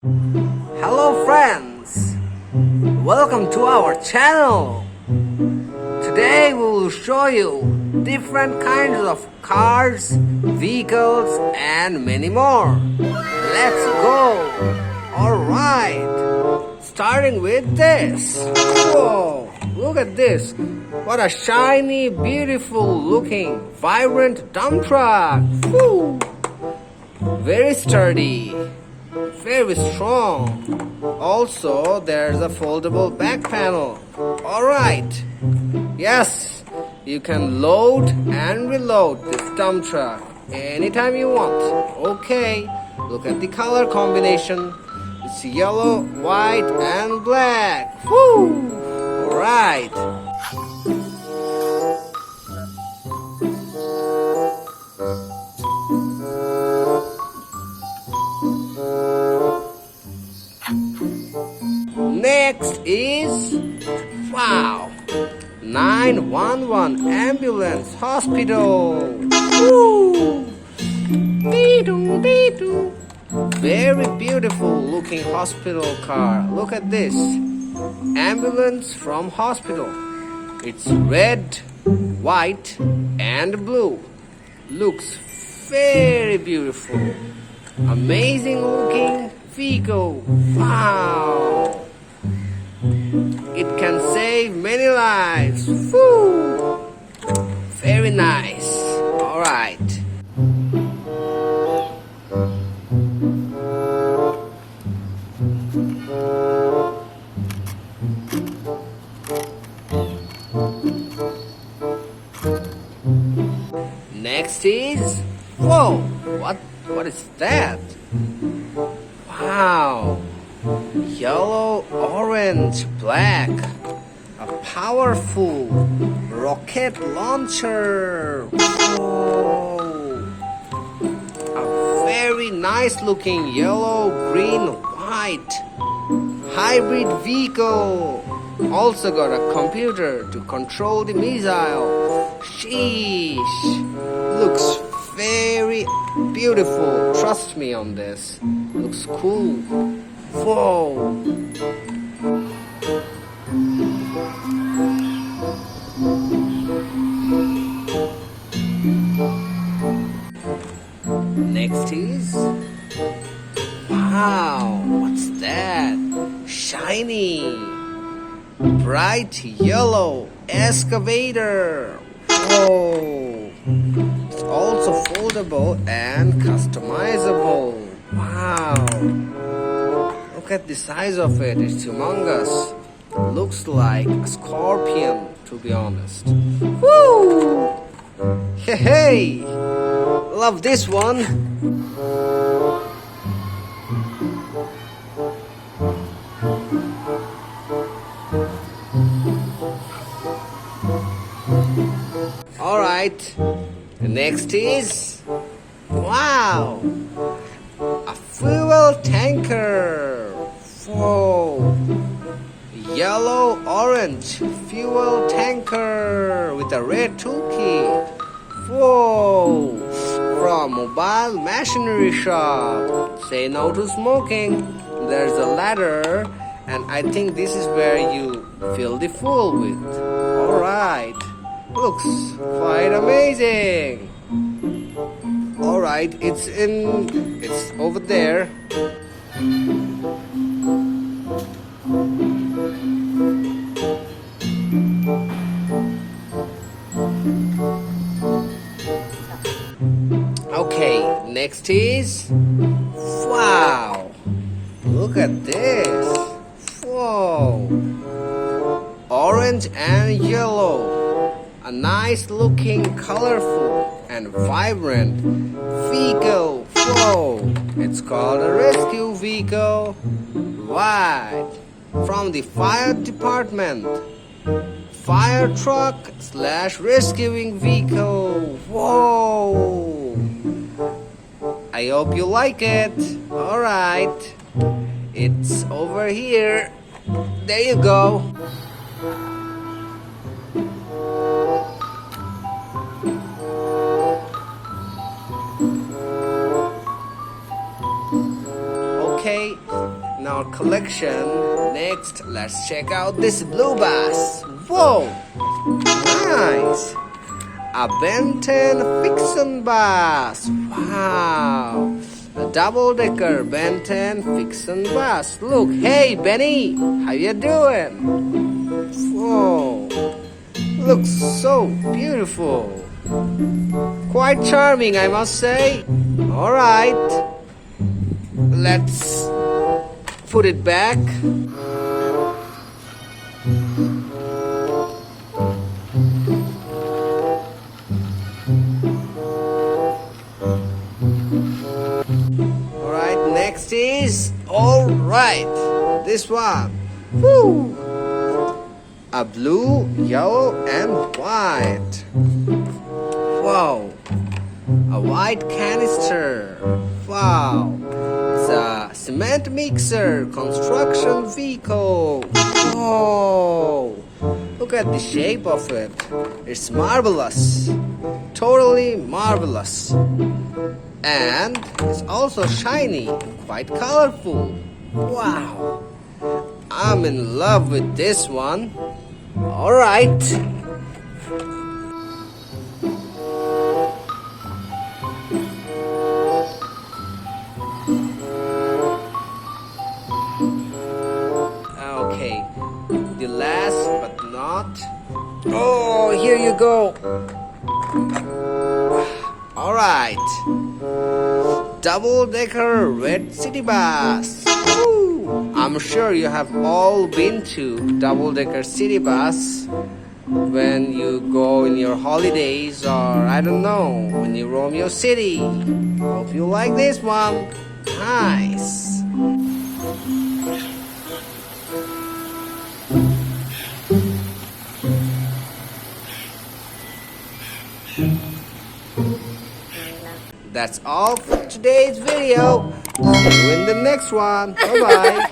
Hello friends, welcome to our channel. Today we will show you different kinds of cars, vehicles and many more. Let's go. Alright, starting with this. Whoa, look at this. What a shiny, beautiful looking, vibrant dump truck. Woo. Very sturdy, very strong. Also, there's a foldable back panel. Alright, yes, you can load and reload this dump truck anytime you want. Okay, look at the color combination. It's yellow, white and black. Woo! Alright. Next is, wow, 911 ambulance hospital. Woo! Dee-doo, dee-doo. Very beautiful looking hospital car. Look at this. Ambulance from hospital. It's red, white and blue. Looks very beautiful. Amazing looking vehicle. Wow! It can save many lives. Woo! Very nice. Alright. Next is, whoa, what is that? Wow, yellow, orange, black, a powerful rocket launcher. Whoa, a very nice looking yellow, green, white hybrid vehicle. Also got a computer to control the missile. Sheesh, looks very beautiful. Trust me on this. Looks cool. Whoa. Next is, wow, what's that? Shiny, bright yellow excavator. Whoa. It's also foldable and customizable. Wow. Look at the size of it. It's humongous. Looks like a scorpion, to be honest. Woo! Hey, hey! Love this one. Alright, the next is, wow, a fuel tanker. Whoa, yellow orange fuel tanker with a red toolkit. Whoa, from mobile machinery shop. Say no to smoking. There's a ladder and I think this is where you fill the fuel with. Alright. Looks quite amazing. Alright, it's over there. Okay, next is, wow, look at this. Whoa, orange and yellow. A nice looking, colorful and vibrant vehicle. Whoa, it's called a rescue vehicle. Right, from the fire department. Fire truck / rescuing vehicle. Whoa, I hope you like it. Alright, it's over here. There you go. Okay, in our collection. Next, let's check out this blue bus. Whoa! Nice! A Ben 10 Fiction bus. Wow! A double-decker Ben 10 Fiction bus. Look, hey Benny, how you doing? Whoa! Looks so beautiful. Quite charming, I must say. Alright, let's put it back. Alright, next is, alright, this one. Woo! A blue, yellow, and white. Wow! A white canister. Wow! It's a cement mixer construction vehicle. Oh! Look at the shape of it. It's marvelous. Totally marvelous. And it's also shiny and quite colorful. Wow! I'm in love with this one. Alright. Okay, the last but not. Oh, here you go. Alright. Double-decker red city bus. Woo! I'm sure you have all been to double-decker city bus when you go in your holidays, or I don't know, when you roam your city. Hope you like this one. Nice. That's all for today's video. See you in the next one. Bye bye.